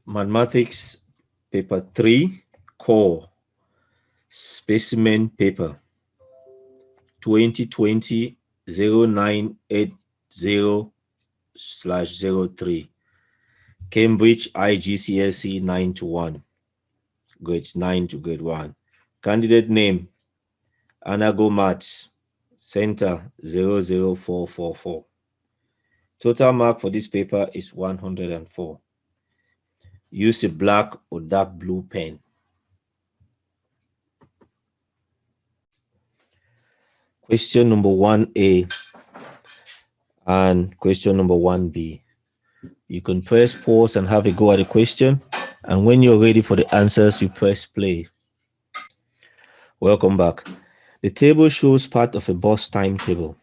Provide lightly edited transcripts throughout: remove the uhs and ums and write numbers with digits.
Mathematics paper 3 core specimen paper 2020 0980/03 Cambridge IGCSE 9 to 1 grades 9 to grade 1. Candidate name Anago Maths Center 00444. Total mark for this paper is 104. Use a black or dark blue pen. Question number 1A and question number 1B. You can press pause and have a go at the question. And when you're ready for the answers, you press play. Welcome back. The table shows part of a bus timetable.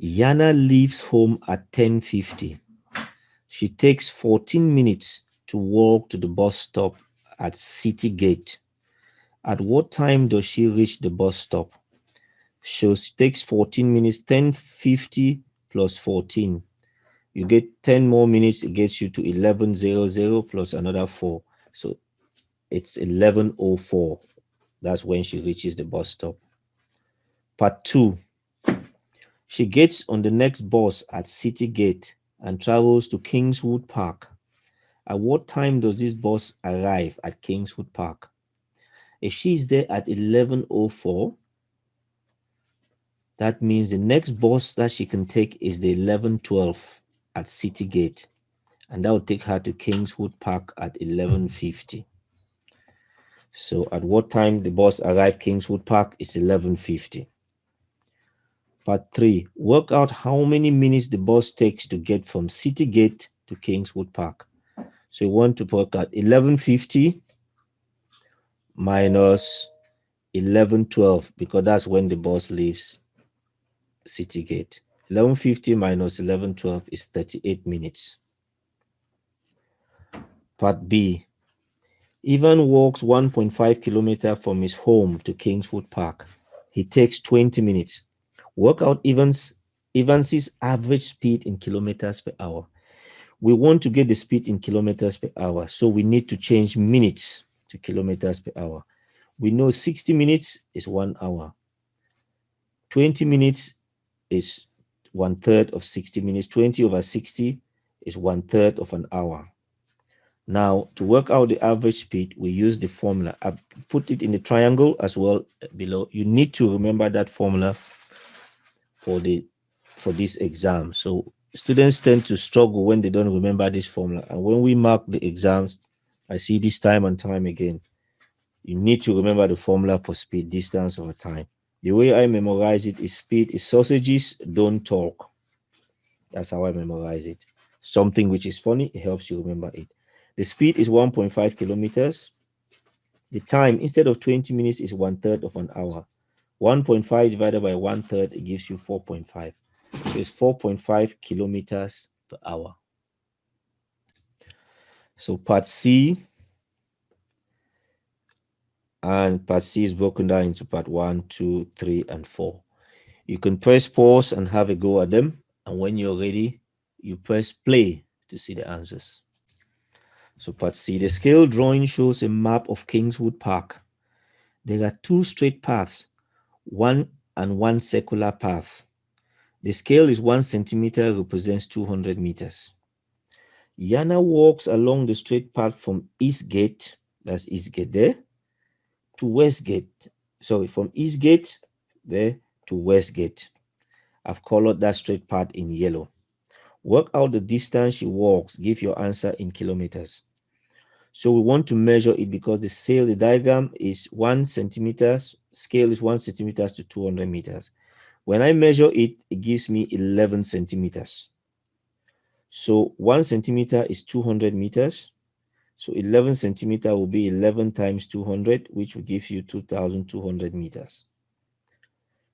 Yana leaves home at 10:50. She takes 14 minutes to walk to the bus stop at City Gate. At what time does she reach the bus stop? So she takes 14 minutes, 10:50 plus 14. You get 10 more minutes, it gets you to 11:00 plus another 4. So it's 11:04. That's when she reaches the bus stop. Part 2. She gets on the next bus at City Gate and travels to Kingswood Park. At what time does this bus arrive at Kingswood Park? If she is there at 11:04, that means the next bus that she can take is the 11:12 at City Gate. And that will take her to Kingswood Park at 11:50. So at what time the bus arrived Kingswood Park is 11:50. Part 3. Work out how many minutes the bus takes to get from City Gate to Kingswood Park. So you want to work out 11:50 minus 11:12 because that's when the bus leaves City Gate. 11:50 minus 11:12 is 38 minutes. Part B. Ivan walks 1.5 kilometers from his home to Kingswood Park. He takes 20 minutes. Work out Evans's average speed in kilometers per hour. We want to get the speed in kilometers per hour, so we need to change minutes to kilometers per hour. We know 60 minutes is 1 hour. 20 minutes is 1/3 of 60 minutes. 20 over 60 is 1/3 of an hour. Now, to work out the average speed, we use the formula. I've put it in the triangle as well below. You need to remember that formula for this exam. So students tend to struggle when they don't remember this formula. And when we mark the exams, I see this time and time again. You need to remember the formula for speed, distance over time. The way I memorize it is speed is sausages, don't talk. That's how I memorize it. Something which is funny, it helps you remember it. The speed is 1.5 kilometers. The time, instead of 20 minutes, is 1/3 of an hour. 1.5 divided by 1/3, it gives you 4.5. So it's 4.5 kilometers per hour. So part C, and part C is broken down into part 1, 2, 3, and 4. You can press pause and have a go at them. And when you're ready, you press play to see the answers. So part C, the scale drawing shows a map of Kingswood Park. There are 2 straight paths, one and one circular path. The scale is 1 centimeter, represents 200 meters. Yana walks along the straight path from East Gate, that's East Gate there, to West Gate. Sorry, from East Gate there to West Gate. I've colored that straight path in yellow. Work out the distance she walks. Give your answer in kilometers. So we want to measure it because the diagram is 1 centimeter, scale is 1 centimeter to 200 meters. When I measure it, it gives me 11 centimeters. So 1 centimeter is 200 meters. So 11 centimeter will be 11 times 200, which will give you 2,200 meters.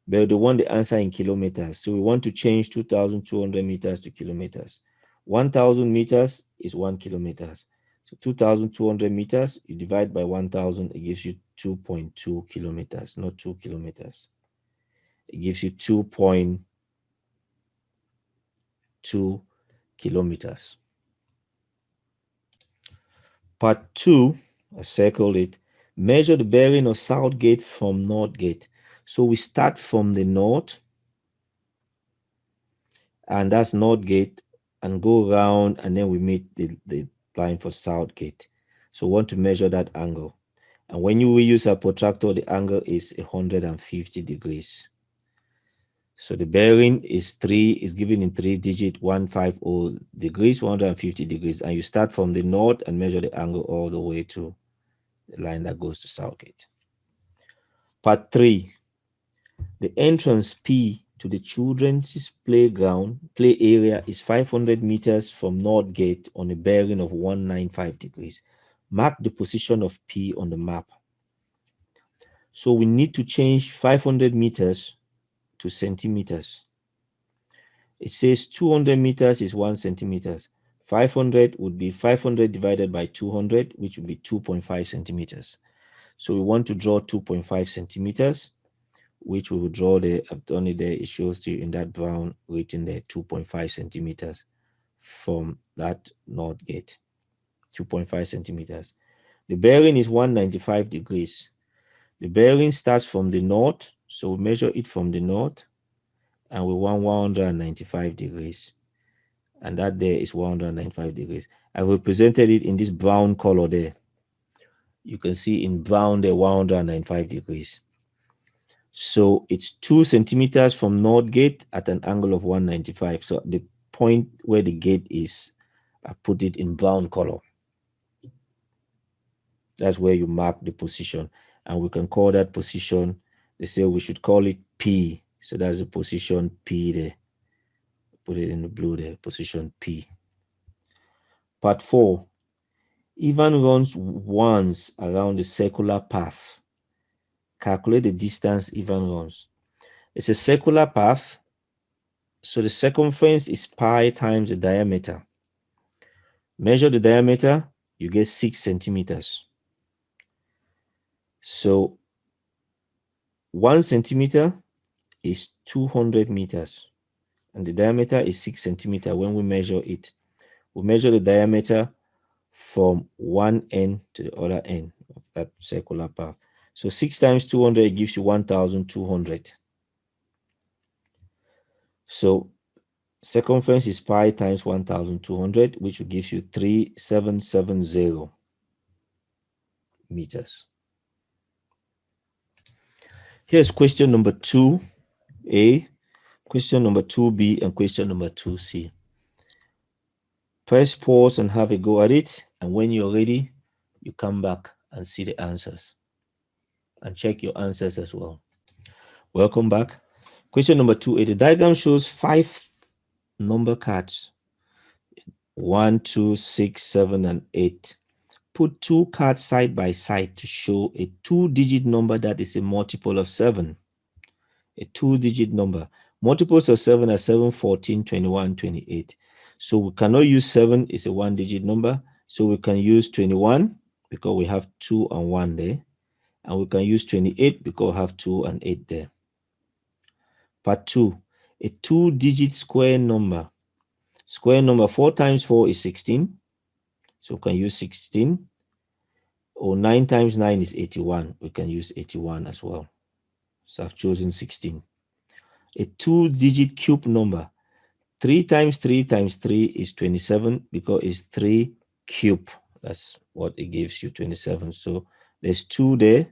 But they want the answer in kilometers. So we want to change 2,200 meters to kilometers. 1,000 meters is 1 kilometer. So 2,200 meters, you divide by 1,000, it gives you 2.2 kilometers, not 2 kilometers. It gives you 2.2 kilometers. Part 2, I circled it. Measure the bearing of south gate from north gate. So we start from the north, and that's north gate, and go around, and then we meet the line for south gate. So we want to measure that angle. And when you will use a protractor, the angle is 150 degrees. So the bearing is given in 3-digit 150 degrees, 150 degrees. And you start from the north and measure the angle all the way to the line that goes to Southgate. Part 3. The entrance P to the children's play area is 500 meters from North Gate on a bearing of 195 degrees. Mark the position of P on the map. So we need to change 500 meters to centimeters. It says 200 meters is 1 centimeters. 500 would be 500 divided by 200, which would be 2.5 centimeters. So we want to draw 2.5 centimeters, which we will draw there. I've done it there. It shows to you in that brown written there, 2.5 centimeters from that north gate. 2.5 centimeters. The bearing is 195 degrees. The bearing starts from the north, so we measure it from the north, and we want 195 degrees. And that there is 195 degrees. I represented it in this brown color there. You can see in brown there, 195 degrees. So it's 2 centimeters from north gate at an angle of 195. So the point where the gate is, I put it in brown color. That's where you mark the position. And we can call that position, they say we should call it P. So that's the position P there. Put it in the blue there, position P. Part 4. Ivan runs once around the circular path. Calculate the distance Ivan runs. It's a circular path, so the circumference is pi times the diameter. Measure the diameter, you get 6 centimeters. So 1 centimeter is 200 meters, and the diameter is 6 centimeters when we measure it. We measure the diameter from one end to the other end of that circular path. So 6 times 200 gives you 1,200. So circumference is pi times 1,200, which will give you 3,770 meters. Here's question number 2A, question number 2B, and question number 2C. Press pause and have a go at it. And when you're ready, you come back and see the answers. And check your answers as well. Welcome back. Question number 2A. The diagram shows 5 number cards. 1, 2, 6, 7, and 8. Put 2 cards side by side to show a 2-digit number that is a multiple of 7. A 2-digit number. Multiples of 7 are 7, 14, 21, 28. So we cannot use 7 is a 1-digit number. So we can use 21 because we have 2 and 1 there. And we can use 28 because we have 2 and 8 there. Part 2. A 2-digit square number. Square number 4 times 4 is 16. So we can use 16. Or 9 times 9 is 81. We can use 81 as well. So I've chosen 16. A 2-digit cube number. 3 times 3 times 3 is 27 because it's 3 cube. That's what it gives you, 27. So there's 2 there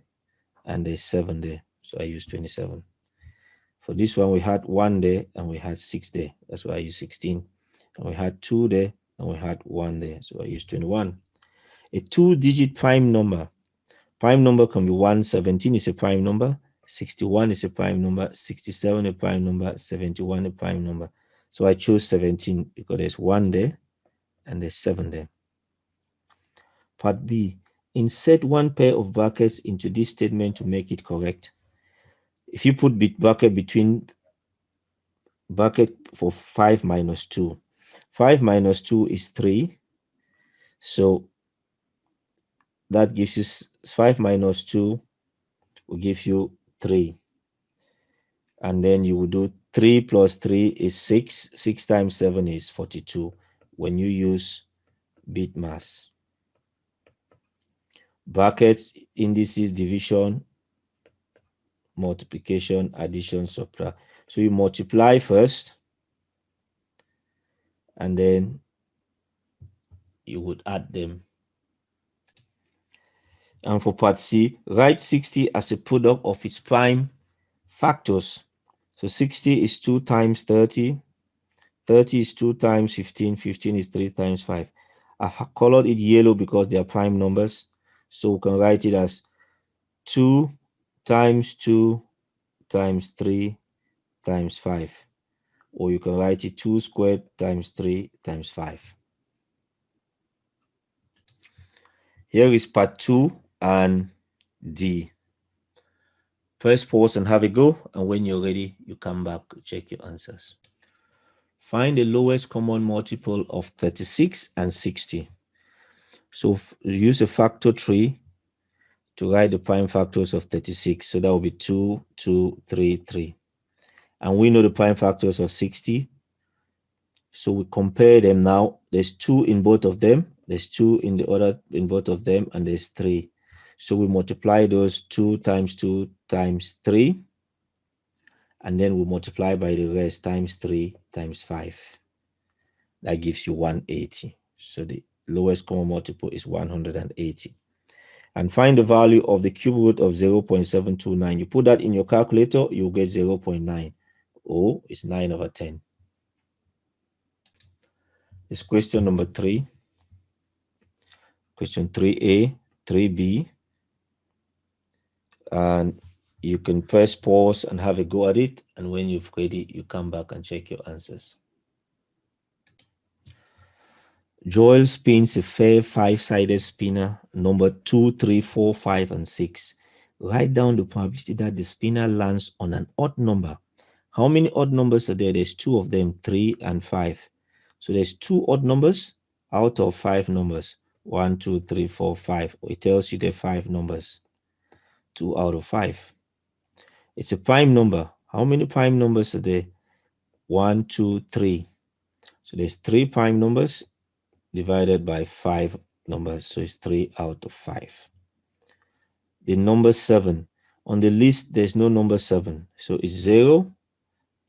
and there's 7 there. So I use 27. For this one, we had 1 there and we had 6 there. That's why I use 16. And we had 2 there and we had 1 there. So I use 21. A 2-digit prime number. Prime number can be 1. 17 is a prime number. 61 is a prime number. 67 a prime number. 71 a prime number. So I chose 17 because there's 1 there and there's 7 there. Part B. Insert 1 pair of brackets into this statement to make it correct. If you put bracket between bracket for 5 minus 2. 5 minus 2 is 3. So that gives you 5 minus 2 will give you 3. And then you will do 3 plus 3 is 6. 6 times 7 is 42 when you use bit mass. brackets, indices, division, multiplication, addition, subtract. So you multiply first, and then you would add them. And for part C, write 60 as a product of its prime factors. So 60 is 2 times 30. 30 is 2 times 15. 15 is 3 times 5. I've colored it yellow because they are prime numbers. So we can write it as 2 times 2 times 3 times 5. Or you can write it 2 squared times 3 times 5. Here is part 2 and D. Press pause and have a go. And when you're ready, you come back to check your answers. Find the lowest common multiple of 36 and 60. So use a factor tree to write the prime factors of 36. So that will be 2, 2, 3, 3. And we know the prime factors of 60. So we compare them now. There's 2 in both of them. There's 2 in the other in both of them, and there's 3. So we multiply those 2 times 2 times 3. And then we multiply by the rest times 3 times 5. That gives you 180. So the lowest common multiple is 180. And find the value of the cube root of 0.729. You put that in your calculator, you'll get 0.9. Oh, it's 9 over 10. It's question number 3. Question 3A, 3B. And you can press pause and have a go at it. And when you've ready, you come back and check your answers. Joel spins a fair 5-sided spinner, number 2, 3, 4, 5, and 6. Write down the probability that the spinner lands on an odd number. How many odd numbers are there? There's 2 of them, 3 and 5. So there's 2 odd numbers out of 5 numbers. 1, 2, 3, 4, 5. It tells you there are 5 numbers. 2 out of 5. It's a prime number. How many prime numbers are there? 1, 2, 3. So there's 3 prime numbers divided by 5 numbers. So it's 3 out of 5. The number 7. On the list, there's no number 7. So it's 0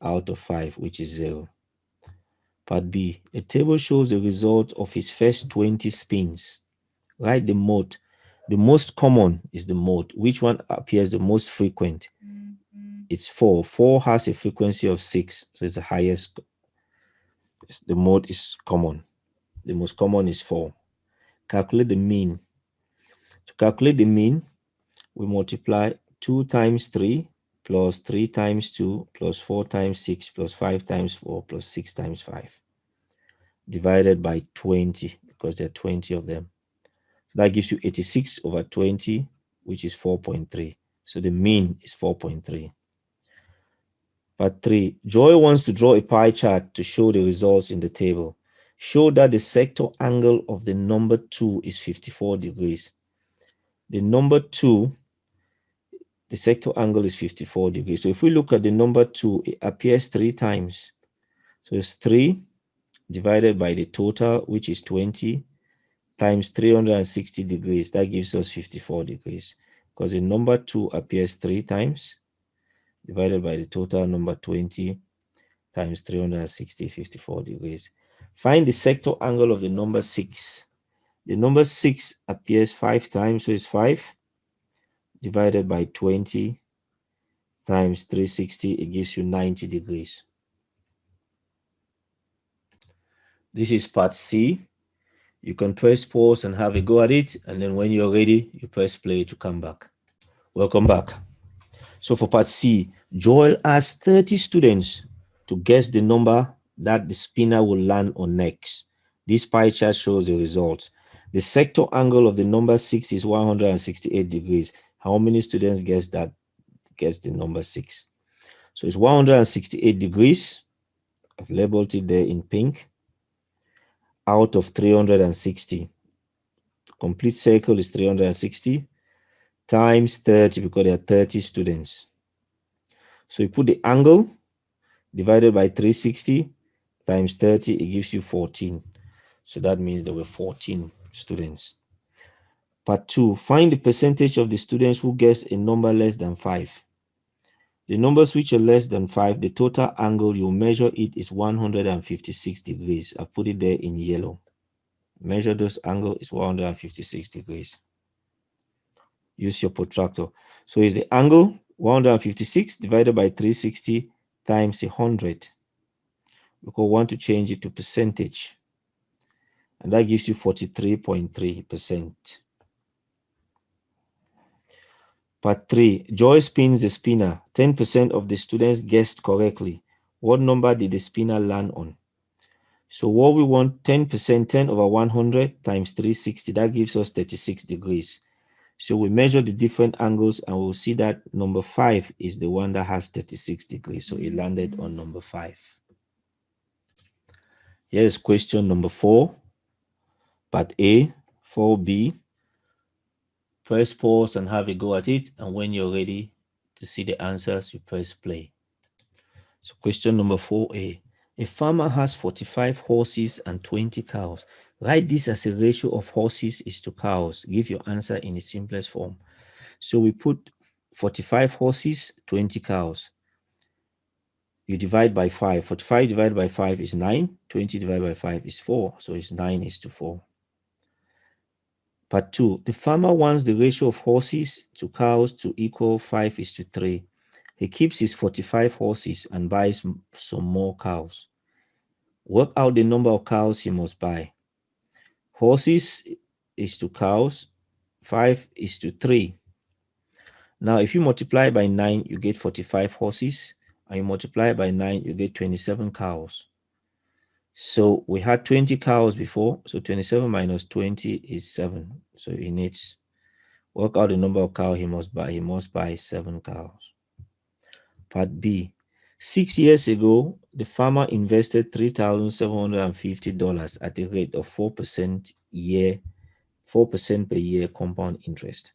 out of 5, which is 0. Part B. The table shows the result of his first 20 spins. Write the mode. The most common is the mode. Which one appears the most frequent? It's 4. 4 has a frequency of 6. So it's the highest. The mode is common. The most common is 4. Calculate the mean. To calculate the mean, we multiply 2 times 3 plus 3 times 2 plus 4 times 6 plus 5 times 4 plus 6 times 5 divided by 20, because there are 20 of them. That gives you 86 over 20, which is 4.3. So the mean is 4.3. Part 3. Joy wants to draw a pie chart to show the results in the table. Show that the sector angle of the number 2 is 54 degrees. The number 2, the sector angle is 54 degrees. So if we look at the number 2, it appears 3 times. So it's 3 divided by the total, which is 20, times 360 degrees. That gives us 54 degrees. Because the number 2 appears 3 times, divided by the total number 20, times 360, 54 degrees. Find the sector angle of the number 6. The number 6 appears 5 times, so it's 5 divided by 20 times 360, it gives you 90 degrees. This is part C. You can press pause and have a go at it, and then when you're ready, you press play to come back. Welcome back. So for part C, Joel asked 30 students to guess the number that the spinner will land on next. This pie chart shows the results. The sector angle of the number 6 is 168 degrees. How many students guess the number 6? So it's 168 degrees. I've labeled it there in pink. Out of 360. The complete circle is 360 times 30, because there are 30 students. So you put the angle divided by 360 times 30, it gives you 14. So that means there were 14 students. Part 2, find the percentage of the students who guess a number less than 5. The numbers which are less than 5, the total angle you measure it is 156 degrees. I put it there in yellow. Measure this angle is 156 degrees. Use your protractor. So is the angle 156 divided by 360 times 100. Because we want to change it to percentage. And that gives you 43.3%. Part 3. Joy spins the spinner. 10% of the students guessed correctly. What number did the spinner land on? So what we want, 10%, 10 over 100 times 360, that gives us 36 degrees. So we measure the different angles and we'll see that number 5 is the one that has 36 degrees. So it landed on number 5. Here's question number 4, part A, 4B. Press pause and have a go at it. And when you're ready to see the answers, you press play. So question number 4A. A farmer has 45 horses and 20 cows. Write this as a ratio of horses is to cows. Give your answer in the simplest form. So we put 45 horses, 20 cows. You divide by 5. 45 divided by 5 is 9. 20 divided by 5 is 4. So it's 9:4. Part 2. The farmer wants the ratio of horses to cows to equal 5:3. He keeps his 45 horses and buys some more cows. Work out the number of cows he must buy. Horses is to cows, 5:3. Now, if you multiply by 9, you get 45 horses, and you multiply by 9, you get 27 cows. So we had 20 cows before, so 27 minus 20 is 7. So he needs, work out the number of cows he must buy. He must buy 7 cows. Part B. 6 years ago, the farmer invested $3,750 at a rate of 4% per year compound interest.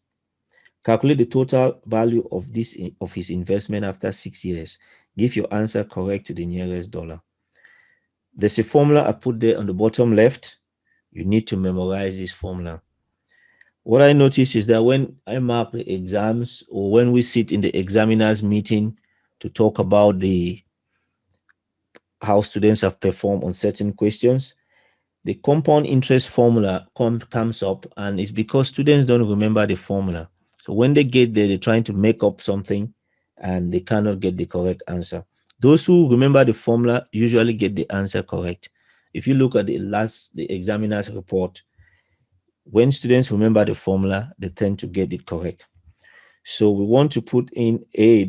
Calculate the total value of his investment after 6 years. Give your answer correct to the nearest dollar. There's a formula I put there on the bottom left. You need to memorize this formula. What I notice is that when I mark the exams or when we sit in the examiner's meeting to talk about how students have performed on certain questions, the compound interest formula comes up, and it's because students don't remember the formula. So when they get there, they're trying to make up something and they cannot get the correct answer. Those who remember the formula usually get the answer correct. If you look at the examiner's report, when students remember the formula, they tend to get it correct. So we want to put in A.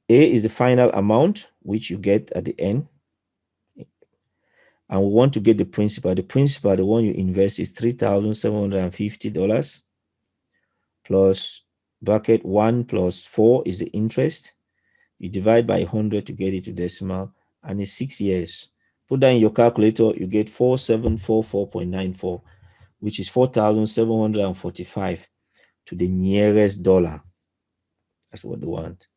A is the final amount, which you get at the end. And we want to get the principal. The principal, the one you invest, is $3,750 plus bracket 1 plus 4 is the interest. You divide by 100 to get it to decimal, and it's 6 years. Put that in your calculator, you get 4744.94, which is 4,745 to the nearest dollar. That's what they want.